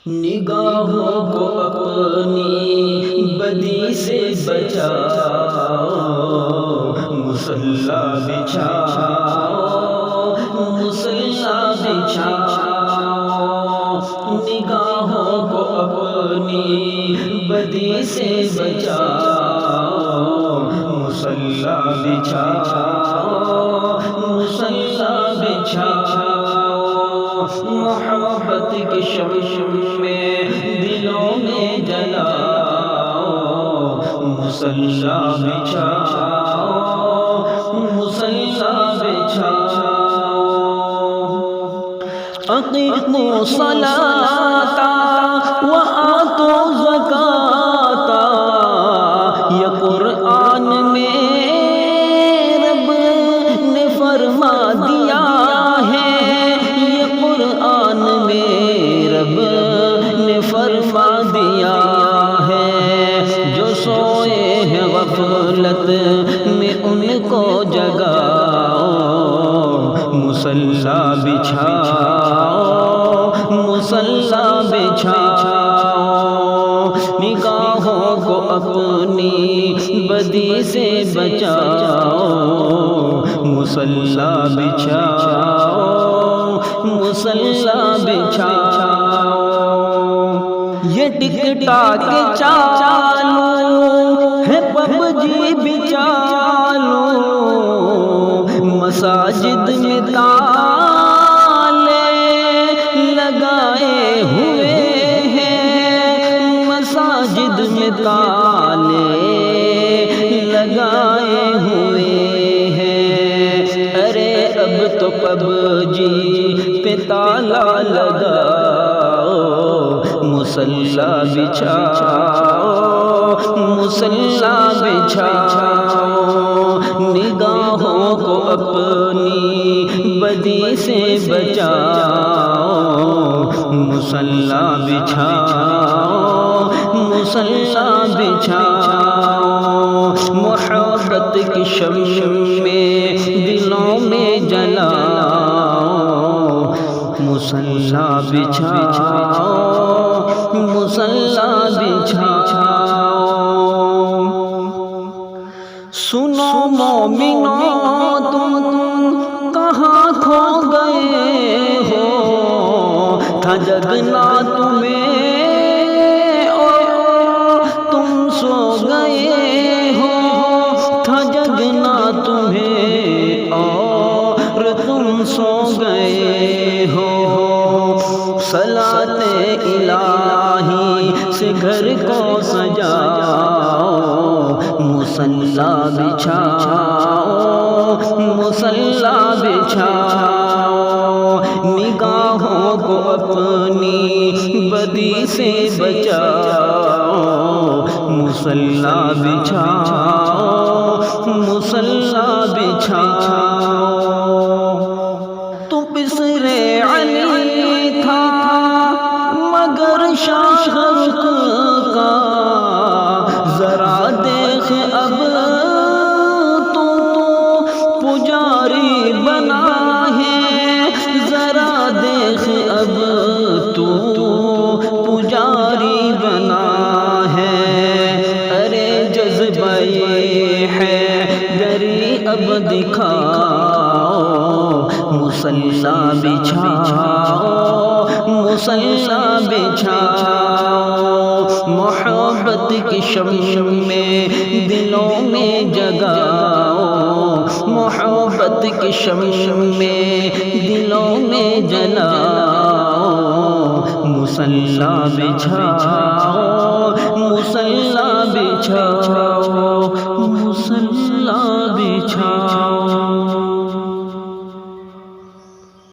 نگاہوں کو اپنی بدی سے بچاؤ، مصلی بچھاؤ، مصلی بچھاؤ، نگاہوں کو اپنی بدی سے بچاؤ، مصلی بچھاؤ، مصلی بچھاؤ، محبت کی شمع میں دلوں میں جلاؤ، مصلی بچھاؤ، مصلی بچھاؤ، اقیموا الصلاۃ وآتوا الزکاۃ، یہ قرآن میں رب نے فرما دیا ہے، یہ قرآن میں رب نے فرما دیا ہے، جو سوئے ہیں غفلت میں ان کو جگاؤ، مصلی بچھاؤ، مصلی بچھاؤ، نگاہوں کو اپنی بدی سے بچاؤ، مصلی بچھاؤ، مصلی بچھاؤ، یہ ٹک ٹاک چالو ہے پب جی بچالو، مساجد میں تالے لگائے ہوئے ہیں، مساجد میں تالے لگائے ہوئے ہیں، ارے اب تو پب جی پہ تالا لگاؤ، مصلی بچھاؤ، مصلی بچھاؤ، نگاہوں کو اپنی بدی سے بچاؤ، مصلی بچھاؤ، مصلی بچھاؤ، محبت کی شمع میں دلوں میں جلاؤ، مصلی بچھاؤ، مصلی بچھاؤ، سنو مومنوں تم کہاں کھو گئے ہو، تھا جگنا تمہیں اور تم سو گئے ہو، تھا جگنا تمہیں اور تم سو گئے ہو، صلاۃ الہی سے گھر کو سجاؤ، مصلی بچھاؤ، مصلی بچھاؤ، نگاہوں کو اپنی بدی سے بچاؤ، مصلی بچھاؤ، مصلی بچھاؤ، تو پسرے علی تھا مگر شاہ رخ کا، ذرا دیکھ اب تو پجاری بنا ہے، ذرا دیکھ اب تو پجاری بنا ہے، ارے جذبہ ہے دری اب دکھاؤ، مصلی بچھاؤ، مصلی بچھاؤ، محبت کی شمع میں دلوں میں جگاؤ، محبت کی شمع میں دلوں میں جلاؤ، مصلی بچھاؤ، مصلی بچھاؤ، مصلی بچھاؤ۔